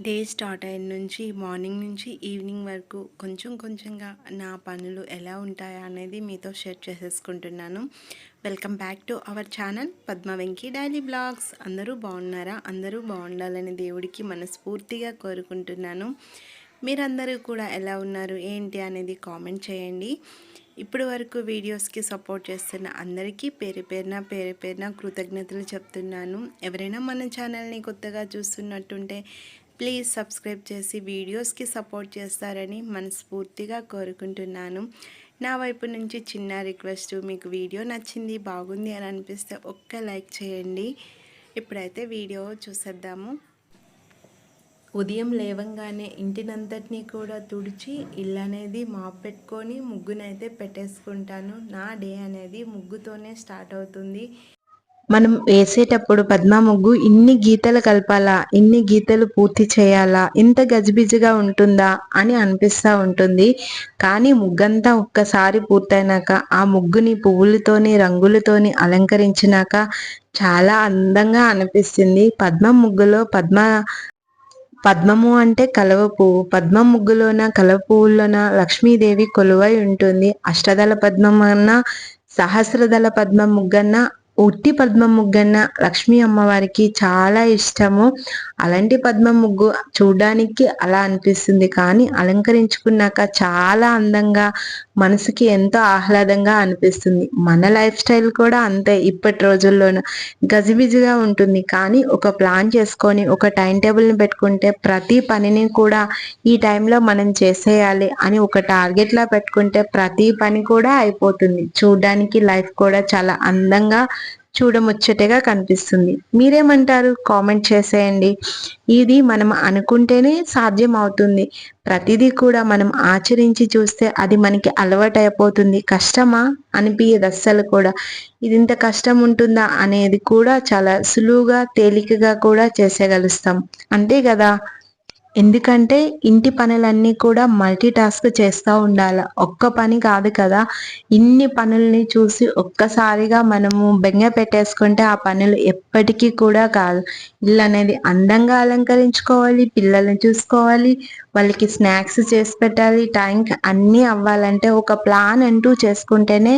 Day start అయిన నుంచి morning నుంచి ఈవినింగ్ వరకు కొంచెం కొంచెంగా నా పనులు ఎలా ఉంటాయా అనేది మీతో షేర్ చేసేసుకుంటున్నాను. Welcome back to our channel Padma Venky daily blogs. అందరూ బాగున్నారా? అందరూ బాగుండాలని దేవుడికి మనస్ఫూర్తిగా కోరుకుంటున్నాను. మీరందరూ కూడా ఎలా ఉన్నారు ఏంటి అనేది కామెంట్ చేయండి. ఇప్పటి వరకు వీడియోస్కి సపోర్ట్ చేస్తున్న అందరికీ పేరు పేరున కృతజ్ఞతలు చెప్తున్నాను. ఎవరైనా మన ఛానల్ని కొత్తగా చూస్తున్నట్టుంటే ప్లీజ్ సబ్స్క్రైబ్ చేసి వీడియోస్కి సపోర్ట్ చేస్తారని మనస్ఫూర్తిగా కోరుకుంటున్నాను. నా వైపు నుంచి చిన్న రిక్వెస్ట్, మీకు వీడియో నచ్చింది బాగుంది అని అనిపిస్తే ఒక్క లైక్ చేయండి. ఇప్పుడైతే వీడియో చూసేద్దాము. ఉదయం లేవంగానే ఇంటినంతటినీ కూడా తుడిచి ఇల్లు అనేది మాప్ పెట్టుకొని ముగ్గునైతే పెట్టేసుకుంటాను. నా డే అనేది ముగ్గుతోనే స్టార్ట్ అవుతుంది. మనం వేసేటప్పుడు పద్మ ముగ్గు ఇన్ని గీతలు కలపాలా, ఇన్ని గీతలు పూర్తి చేయాలా, ఇంత గజిబిజిగా ఉంటుందా అని అనిపిస్తూ ఉంటుంది. కానీ ముగ్గంతా ఒక్కసారి పూర్తయినాక ఆ ముగ్గుని పువ్వులతోని రంగులతోని అలంకరించినాక చాలా అందంగా అనిపిస్తుంది. ముగ్గులో పద్మము అంటే కలవ పువ్వు. పద్మం ముగ్గులోన కలవ పువ్వుల్లోన లక్ష్మీదేవి కొలువై ఉంటుంది. అష్టదళ పద్మం అన్నా సహస్రదళ పద్మం ముగ్గన్న ఉట్టి పద్మం ముగ్గన్న లక్ష్మీ అమ్మవారికి చాలా ఇష్టము. అలాంటి పద్మం ముగ్గు చూడడానికి అలా అనిపిస్తుంది, కానీ అలంకరించుకున్నాక చాలా అందంగా మనసుకి ఎంతో ఆహ్లాదంగా అనిపిస్తుంది. మన లైఫ్ స్టైల్ కూడా అంతే. ఇప్పటి రోజుల్లోనూ గజిబిజిగా ఉంటుంది, కానీ ఒక ప్లాన్ చేసుకొని ఒక టైం టేబుల్ని పెట్టుకుంటే ప్రతి పనిని కూడా ఈ టైంలో మనం చేసేయాలి అని ఒక టార్గెట్లా పెట్టుకుంటే ప్రతి పని కూడా అయిపోతుంది. చూడడానికి లైఫ్ కూడా చాలా అందంగా చూడముచ్చటగా కనిపిస్తుంది. మీరేమంటారు? కామెంట్ చేసేయండి. ఇది మనం అనుకుంటేనే సాధ్యం అవుతుంది. ప్రతిదీ కూడా మనం ఆచరించి చూస్తే అది మనకి అలవాటు అయిపోతుంది. కష్టమా అనిపించదు అస్సలు కూడా. ఇది ఇంత కష్టం ఉంటుందా అనేది కూడా చాలా సులువుగా తేలికగా కూడా చేసేయగలుస్తాం. అంతే కదా? ఎందుకంటే ఇంటి పనులన్నీ కూడా మల్టీ టాస్క్ చేస్తూ ఉండాలి. ఒక్క పని కాదు కదా. ఇన్ని పనుల్ని చూసి ఒక్కసారిగా మనము బెంగ పెట్టేసుకుంటే ఆ పనులు ఎప్పటికీ కూడా కాదు. ఇల్లు అనేది అందంగా అలంకరించుకోవాలి, పిల్లల్ని చూసుకోవాలి, వాళ్ళకి స్నాక్స్ చేసి పెట్టాలి, టైంకి అన్నీ అవ్వాలంటే ఒక ప్లాన్ అంటూ చేసుకుంటేనే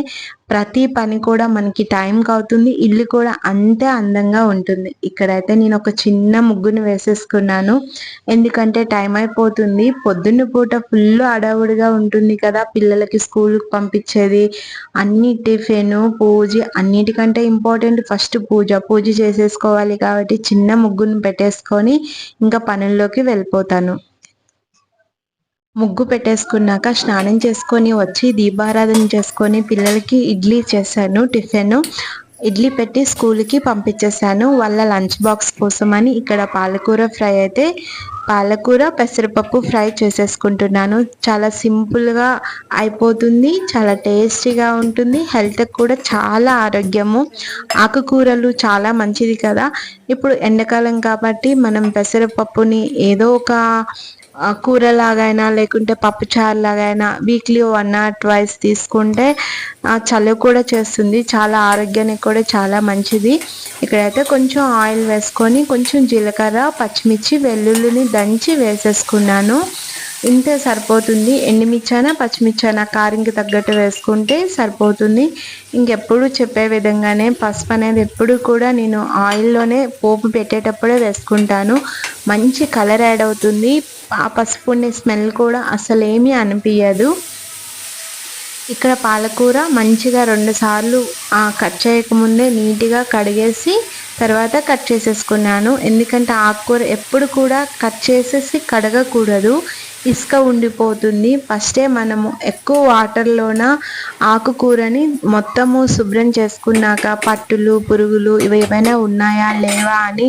ప్రతి పని కూడా మనకి టైంకి అవుతుంది. ఇల్లు కూడా అంతే అందంగా ఉంటుంది. ఇక్కడైతే నేను ఒక చిన్న ముగ్గును వేసేసుకున్నాను. ఎందుకంటే టైం అయిపోతుంది. పొద్దున్న పూట ఫుల్ అడావుడిగా ఉంటుంది కదా, పిల్లలకి స్కూల్కి పంపించేది, అన్ని టిఫిన్ పూజ అన్నిటికంటే ఇంపార్టెంట్ ఫస్ట్ పూజ చేసేసుకోవాలి. కాబట్టి చిన్న ముగ్గును పెట్టేసుకొని ఇంకా పనుల్లోకి వెళ్ళిపోతాను. ముగ్గు పెట్టేసుకున్నాక స్నానం చేసుకొని వచ్చి దీపారాధన చేసుకొని పిల్లలకి ఇడ్లీ చేశాను. టిఫిన్ ఇడ్లీ పెట్టి స్కూల్కి పంపించేశాను వాళ్ళ లంచ్ బాక్స్ కోసమని. ఇక్కడ పాలకూర పెసరపప్పు ఫ్రై చేసేసుకుంటున్నాను. చాలా సింపుల్గా అయిపోతుంది, చాలా టేస్టీగా ఉంటుంది, హెల్త్కి కూడా చాలా ఆరోగ్యము. ఆకుకూరలు చాలా మంచిది కదా. ఇప్పుడు ఎండాకాలం కాబట్టి మనం పెసరపప్పుని ఏదో ఒక కూర లాగైనా లేకుంటే పప్పు చారు లాగైనా వీక్లీ 1 or 2 తీసుకుంటే చలువ కూడా చేస్తుంది, చాలా ఆరోగ్యానికి కూడా చాలా మంచిది. ఇక్కడైతే కొంచెం ఆయిల్ వేసుకొని కొంచెం జీలకర్ర, పచ్చిమిర్చి, వెల్లుల్లిని దంచి వేసేసుకున్నాను. ఇంతే సరిపోతుంది. ఎండుమిర్చాన పచ్చిమిర్చాన కారంకి తగ్గట్టు వేసుకుంటే సరిపోతుంది. ఇంకెప్పుడు చెప్పే విధంగానే పసుపు అనేది ఎప్పుడు కూడా నేను ఆయిల్లోనే పోపు పెట్టేటప్పుడే వేసుకుంటాను. మంచి కలర్ యాడ్ అవుతుంది. ఆ పసుపుని స్మెల్ కూడా అసలు ఏమీ అనిపించదు. ఇక్కడ పాలకూర మంచిగా 2 సార్లు కట్ చేయకముందే నీట్గా కడిగేసి తర్వాత కట్ చేసేసుకున్నాను. ఎందుకంటే ఆకుకూర ఎప్పుడు కూడా కట్ చేసేసి కడగకూడదు, ఇసుక ఉండిపోతుంది. ఫస్టే మనము ఎక్కువ వాటర్లోన ఆకుకూరని మొత్తము శుభ్రం చేసుకున్నాక పట్టులు పురుగులు ఇవి ఏమైనా ఉన్నాయా లేవా అని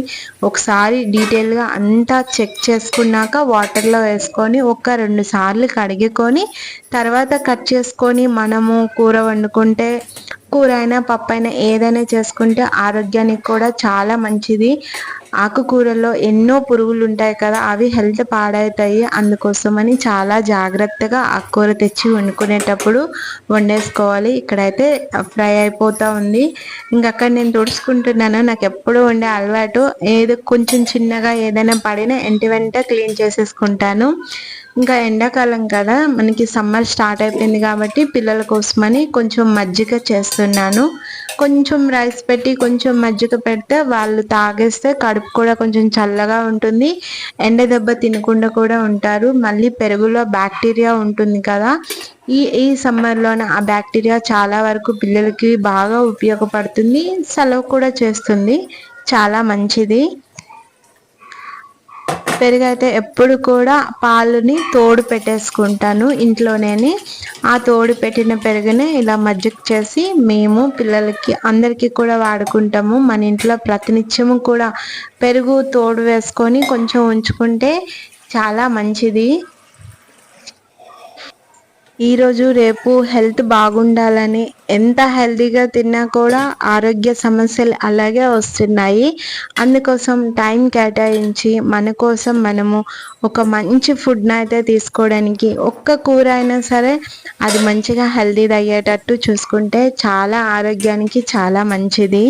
ఒకసారి డీటెయిల్గా అంతా చెక్ చేసుకున్నాక వాటర్లో వేసుకొని 1-2 సార్లు కడుక్కొని తర్వాత కట్ చేసుకొని మనము కూర వండుకుంటే కూర అయినా పప్పు అయినా ఏదైనా చేసుకుంటే ఆరోగ్యానికి కూడా చాలా మంచిది. ఆకుకూరల్లో ఎన్నో పురుగులు ఉంటాయి కదా, అవి హెల్త్ పాడవుతాయి. అందుకోసమని చాలా జాగ్రత్తగా ఆకుకూర తెచ్చి వండుకునేటప్పుడు వండేసుకోవాలి. ఇక్కడైతే ఫ్రై అయిపోతూ ఉంది. ఇంకక్కడ నేను తుడుచుకుంటున్నాను. నాకు ఎప్పుడు ఉండే అలవాటు, ఏదో కొంచెం చిన్నగా ఏదైనా పడినా వెంట క్లీన్ చేసేసుకుంటాను. ఇంకా ఎండాకాలం కదా, మనకి సమ్మర్ స్టార్ట్ అయిపోయింది కాబట్టి పిల్లల కోసమని కొంచెం మజ్జిగ చేస్తున్నాను. కొంచెం రైస్ పెట్టి కొంచెం మజ్జిగ పెడితే వాళ్ళు తాగేస్తే కడుపు కూడా కొంచెం చల్లగా ఉంటుంది. ఎండ దెబ్బ తినకుండా కూడా ఉంటారు. మళ్ళీ పెరుగులో బ్యాక్టీరియా ఉంటుంది కదా, ఈ సమ్మర్లోన ఆ బ్యాక్టీరియా చాలా వరకు పిల్లలకి బాగా ఉపయోగపడుతుంది. సెలవు కూడా చేస్తుంది, చాలా మంచిది. పెరుగైతే ఎప్పుడు కూడా పాలని తోడు పెట్టేసుకుంటాను ఇంట్లోనే. ఆ తోడు పెట్టిన పెరుగుని ఇలా మజ్జిగ చేసి మేము పిల్లలకి అందరికీ కూడా వాడుకుంటాము. మన ఇంట్లో ప్రతినిత్యము కూడా పెరుగు తోడు వేసుకొని కొంచెం ఉంచుకుంటే చాలా మంచిది. ఈరోజు రేపు హెల్త్ బాగుండాలని ఎంత హెల్తీగా తిన్నా కూడా ఆరోగ్య సమస్యలు అలాగే వస్తున్నాయి. అందుకోసం టైం కేటాయించి మన కోసం మనము ఒక మంచి ఫుడ్ని అయితే తీసుకోవడానికి, ఒక్క కూర అయినా సరే అది మంచిగా హెల్తీది అయ్యేటట్టు చూసుకుంటే చాలా ఆరోగ్యానికి చాలా మంచిది.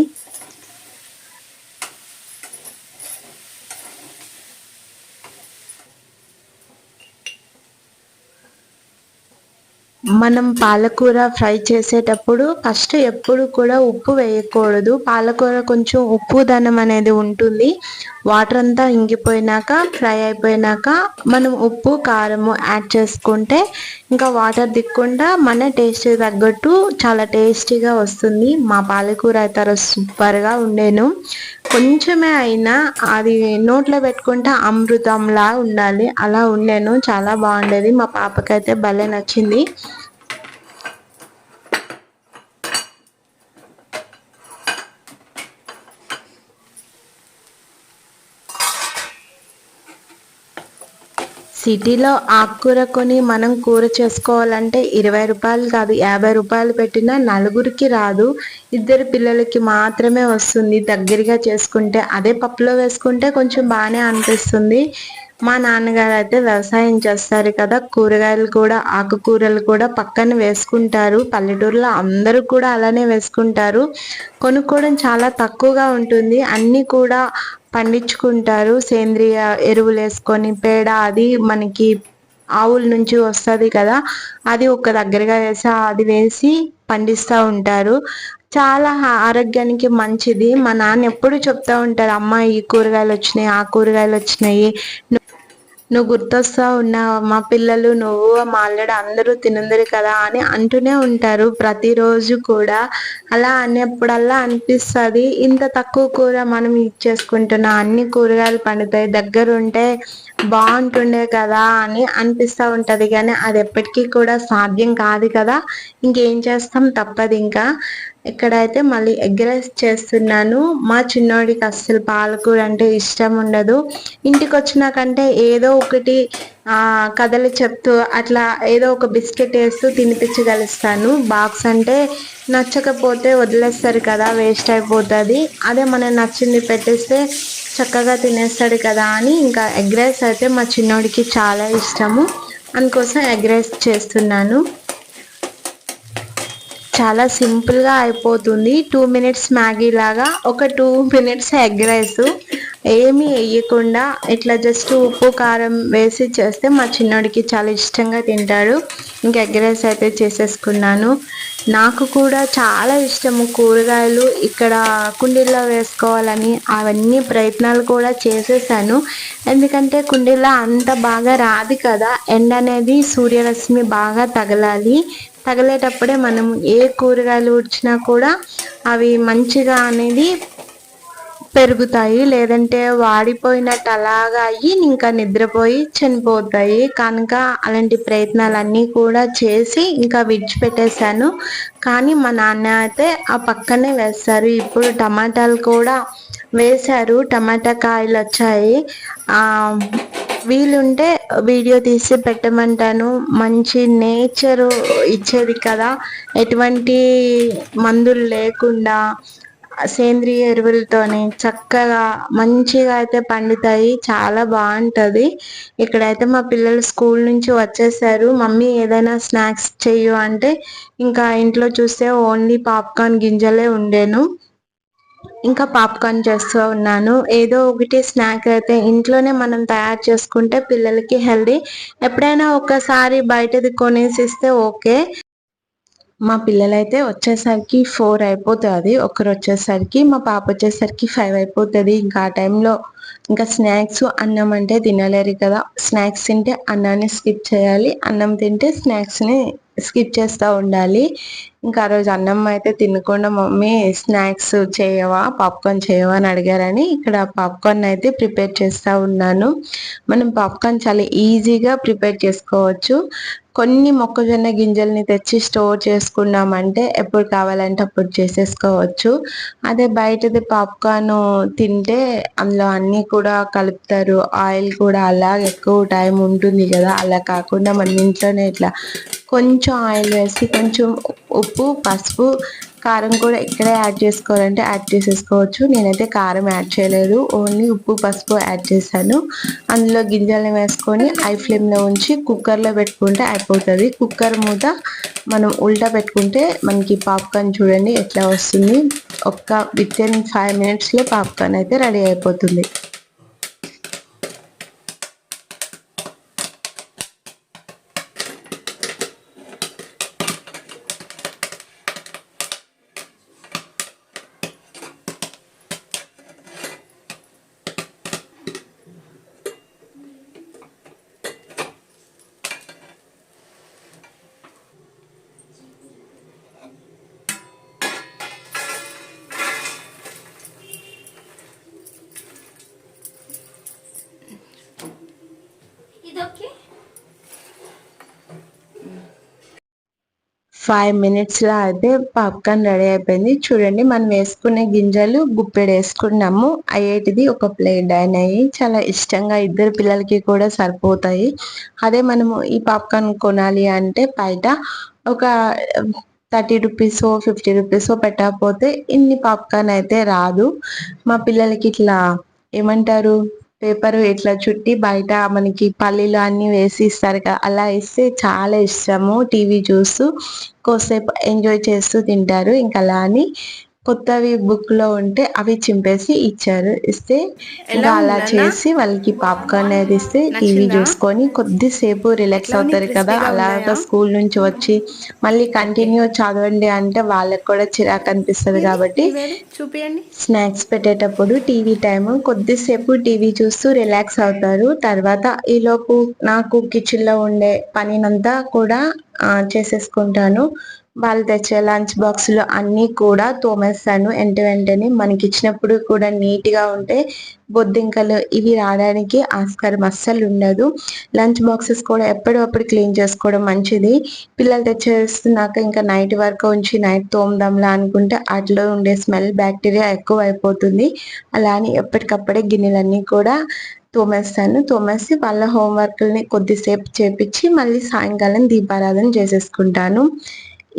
మనం పాలకూర ఫ్రై చేసేటప్పుడు ఫస్ట్ ఎప్పుడు కూడా ఉప్పు వేయకూడదు. పాలకూర కొంచెం ఉప్పుదనం అనేది ఉంటుంది. వాటర్ అంతా ఇంగిపోయినాక, ఫ్రై అయిపోయినాక మనం ఉప్పు కారము యాడ్ చేసుకుంటే ఇంకా వాటర్ దిక్కుండా మన టేస్ట్ తగ్గట్టు చాలా టేస్టీగా వస్తుంది. మా పాలకూర అయితే సూపర్గా ఉండేను. కొంచెమే అయినా అది నోట్లో పెట్టుకుంటే అమృతంలా ఉండాలి, అలా ఉండేను. చాలా బాగుండేది. మా పాపకైతే భలే నచ్చింది. సిటీలో ఆకుకూర కొని మనం కూర చేసుకోవాలంటే 20 రూపాయలు కాదు 50 రూపాయలు పెట్టినా నలుగురికి రాదు. ఇద్దరు పిల్లలకి మాత్రమే వస్తుంది దగ్గరగా చేసుకుంటే. అదే పప్పులో వేసుకుంటే కొంచెం బాగానే అనిపిస్తుంది. మా నాన్నగారు అయితే వ్యవసాయం చేస్తారు కదా, కూరగాయలు కూడా ఆకుకూరలు కూడా పక్కన వేసుకుంటారు. పల్లెటూరులో అందరూ కూడా అలానే వేసుకుంటారు. కొనుక్కోవడం చాలా తక్కువగా ఉంటుంది. అన్నీ కూడా పండించుకుంటారు. సేంద్రియ ఎరువులు వేసుకొని, పేడ అది మనకి ఆవుల నుంచి వస్తుంది కదా, అది ఒక దగ్గరగా వేసి అది వేసి పండిస్తూ ఉంటారు. చాలా ఆరోగ్యానికి మంచిది. మా నాన్న ఎప్పుడు చెప్తా ఉంటారు, అమ్మ ఈ కూరగాయలు వచ్చినాయి, ఆ కూరగాయలు వచ్చినాయి, నువ్వు గుర్తొస్తా ఉన్నావు, మా పిల్లలు నువ్వు మా అల్లుడు అందరూ తినందరు కదా అని అంటూనే ఉంటారు ప్రతిరోజు కూడా. అలా అనేప్పుడల్లా అనిపిస్తుంది, ఇంత తక్కువ కూర మనం ఇచ్చేసుకుంటున్నా, అన్ని కూరగాయలు పండుతాయి, దగ్గరుంటే బాగుంటుండే కదా అని అనిపిస్తూ ఉంటుంది. కానీ అది ఎప్పటికీ కూడా సాధ్యం కాదు కదా, ఇంకేం చేస్తాం, తప్పదు. ఇంకా ఇక్కడైతే మళ్ళీ ఎగ్ రైస్ చేస్తున్నాను. మా చిన్నోడికి అస్సలు పాలకూర అంటే ఇష్టం ఉండదు. ఇంటికి వచ్చినాకంటే ఏదో ఒకటి కథలు చెప్తూ అట్లా ఏదో ఒక బిస్కెట్ వేస్తూ తినిపించగలుస్తాను. బాక్స్ అంటే నచ్చకపోతే వదిలేస్తారు కదా, వేస్ట్ అయిపోతుంది. అదే మనం నచ్చింది పెట్టేస్తే చక్కగా తినేస్తాడు కదా అని ఇంకా ఎగ్ రైస్ అయితే మా చిన్నోడికి చాలా ఇష్టము. అందుకోసం ఎగ్ రైస్ చేస్తున్నాను. చాలా సింపుల్గా అయిపోతుంది. 2 మినిట్స్ మ్యాగీ లాగా ఒక 2 మినిట్స్ ఎగ్ రైస్ ఏమీ వేయకుండా ఇట్లా జస్ట్ ఉప్పు కారం వేసి చేస్తే మా చిన్నోడికి చాలా ఇష్టంగా తింటాడు. ఇంకా ఎగ్ రైస్ అయితే చేసేసుకున్నాను. నాకు కూడా చాలా ఇష్టము కూరగాయలు ఇక్కడ కుండీల్లో వేసుకోవాలని, అవన్నీ ప్రయత్నాలు కూడా చేసేసాను. ఎందుకంటే కుండీల్లో అంత బాగా రాదు కదా, ఎండ అనేది సూర్యరశ్మి బాగా తగలాలి. తగిలేటప్పుడే మనం ఏ కూరగాయలు ఉడిచినా కూడా అవి మంచిగా అనేది పెరుగుతాయి. లేదంటే వాడిపోయినట్టు అలాగా అయ్యి ఇంకా నిద్రపోయి చనిపోతాయి. కనుక అలాంటి ప్రయత్నాలన్నీ కూడా చేసి ఇంకా విడిచిపెట్టేశాను. కానీ మా నాన్న అయితే ఆ పక్కనే వేస్తారు. ఇప్పుడు టమాటాలు కూడా వేశారు, టమాటా కాయలు వచ్చాయి. వీలుంటే వీడియో తీసి పెట్టమంటాను. మంచి నేచరు ఇచ్చేది కదా, ఎటువంటి మందులు లేకుండా సేంద్రియ ఎరువులతోని చక్కగా మంచిగా అయితే పండుతాయి. చాలా బాగుంటది. ఇక్కడైతే మా పిల్లలు స్కూల్ నుంచి వచ్చేసారు. మమ్మీ ఏదైనా స్నాక్స్ చెయ్యు అంటే ఇంకా ఇంట్లో చూస్తే ఓన్లీ పాప్కార్న్ గింజలే ఉండేను. ఇంకా పాప్కార్న్ చేస్తూ ఉన్నాను. ఏదో ఒకటి స్నాక్ అయితే ఇంట్లోనే మనం తయారు చేసుకుంటే పిల్లలకి హెల్దీ. ఎప్పుడైనా ఒకసారి బయటది కొనేసి ఇస్తే ఓకే. మా పిల్లలైతే వచ్చేసరికి 4 అయిపోతుంది. ఒకరు వచ్చేసరికి, మా పాప వచ్చేసరికి 5 అయిపోతుంది. ఇంకా ఆ టైంలో ఇంకా స్నాక్స్ అన్నం అంటే తినలేరు కదా. స్నాక్స్ తింటే అన్నాన్ని స్కిప్ చేయాలి, అన్నం తింటే స్నాక్స్ని స్కిప్ చేస్తూ ఉండాలి. ఇంకా ఆ రోజు అన్నం అయితే తినకుండా మమ్మీ స్నాక్స్ చేయవా, పాప్కార్న్ చేయవా అని అడిగారని ఇక్కడ పాప్కార్న్ అయితే ప్రిపేర్ చేస్తూ ఉన్నాను. మనం పాప్కార్న్ చాలా ఈజీగా ప్రిపేర్ చేసుకోవచ్చు. కొన్ని మొక్కజొన్న గింజల్ని తెచ్చి స్టోర్ చేసుకున్నామంటే ఎప్పుడు కావాలంటే అప్పుడు చేసేసుకోవచ్చు. అదే బయటది పాప్కార్న్ తింటే అందులో అన్నీ కూడా కలుపుతారు, ఆయిల్ కూడా అలా ఎక్కువ టైం ఉంటుంది కదా. అలా కాకుండా మన ఇంట్లోనే ఇట్లా కొంచెం ఆయిల్ వేసి కొంచెం ఉప్పు, పసుపు, కారం కూడా ఇక్కడే యాడ్ చేసుకోవాలంటే యాడ్ చేసేసుకోవచ్చు. నేనైతే కారం యాడ్ చేయలేదు, ఓన్లీ ఉప్పు, పసుపు యాడ్ చేశాను. అందులో గింజల్ని వేసుకొని హై ఫ్లేమ్లో ఉంచి కుక్కర్లో పెట్టుకుంటే అయిపోతుంది. కుక్కర్ మూత మనం ఉల్టా పెట్టుకుంటే మనకి పాప్కార్న్ చూడండి ఎట్లా వస్తుంది. వితిన్ 5 minutesలో పాప్కార్న్ అయితే రెడీ అయిపోతుంది. ఇదొకే 5 minutesలో అయితే పాప్కార్న్ రెడీ అయిపోయింది. చూడండి మనం వేసుకునే గింజలు గుప్పెడు వేసుకున్నాము. అయ్యేటిది ఒక ప్లేట్ అయినాయి. చాలా ఇష్టంగా ఇద్దరు పిల్లలకి కూడా సరిపోతాయి. అదే మనము ఈ పాప్కార్న్ కొనాలి అంటే బయట ఒక 30 రూపీసో 50 రూపీసో పెట్టకపోతే ఇన్ని పాప్కార్న్ అయితే రాదు. మా పిల్లలకి ఇట్లా ఏమంటారు, పేపర్ ఇట్లా చుట్టి బయట మనకి పల్లీలు అన్ని వేసి ఇస్తారు కదా, అలా ఇస్తే చాలా ఇష్టము. టీవీ చూస్తూ కోసేపు ఎంజాయ్ చేస్తూ తింటారు. ఇంకా అలా అని కొత్తవి బుక్ లో ఉంటే అవి చింపేసి ఇస్తే ఎలా ఇంకా ఉంది అలా నాన్న? చేసి వాళ్ళకి పాప్కార్న్ అనేది ఇస్తే టీవీ నచ్చిందా? చూసుకొని కొద్దిసేపు రిలాక్స్ ఎట్లా ఉన్నాయి, అవుతారు కదా. క్రిస్పీగా ఉన్నాయా? అలాగా స్కూల్ నుంచి వచ్చి మళ్ళీ ఓకే. కంటిన్యూ చదవండి అంటే వాళ్ళకి కూడా చిరాకు అనిపిస్తుంది ఏది కాబట్టి ఇవేవి చూపియండి. స్నాక్స్ పెట్టేటప్పుడు టీవీ టైం కొద్దిసేపు టీవీ చూస్తూ రిలాక్స్ అవుతారు. తర్వాత ఈలోపు నాకు కిచెన్లో ఉండే పనినంతా కూడా చేసేసుకుంటాను. వాళ్ళు తెచ్చే లంచ్ బాక్సులు అన్నీ కూడా తోమేస్తాను వెంటనే. మనకి ఇచ్చినప్పుడు కూడా నీట్గా ఉంటే బొద్దింకలు ఇవి రావడానికి ఆస్కారం అస్సలు ఉండదు. లంచ్ బాక్సెస్ కూడా ఎప్పటికప్పుడు క్లీన్ చేసుకోవడం మంచిది. పిల్లలు తెచ్చేస్తున్నాక ఇంకా నైట్ వరకు ఉంచి నైట్ తోమదాంలా అనుకుంటే అట్లా ఉండే స్మెల్ బ్యాక్టీరియా ఎక్కువ అయిపోతుంది. అలా అని ఎప్పటికప్పుడే గిన్నెలన్నీ కూడా తోమేసి వాళ్ళ హోంవర్క్ని కొద్దిసేపు చేపించి మళ్ళీ సాయంకాలం దీపారాధన చేసేసుకుంటాను.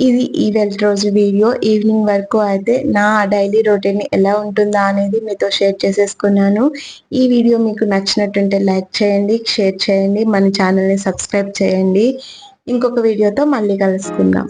ఇది ఈవేళ రోజు వీడియో. ఈవినింగ్ వరకు అయితే నా డైలీ రొటీన్ ఎలా ఉంటుందా అనేది మీతో షేర్ చేసేసుకున్నాను. ఈ వీడియో మీకు నచ్చినట్టుంటే లైక్ చేయండి, షేర్ చేయండి, మన ఛానల్ని సబ్స్క్రైబ్ చేయండి. ఇంకొక వీడియోతో మళ్ళీ కలుసుకుందాం.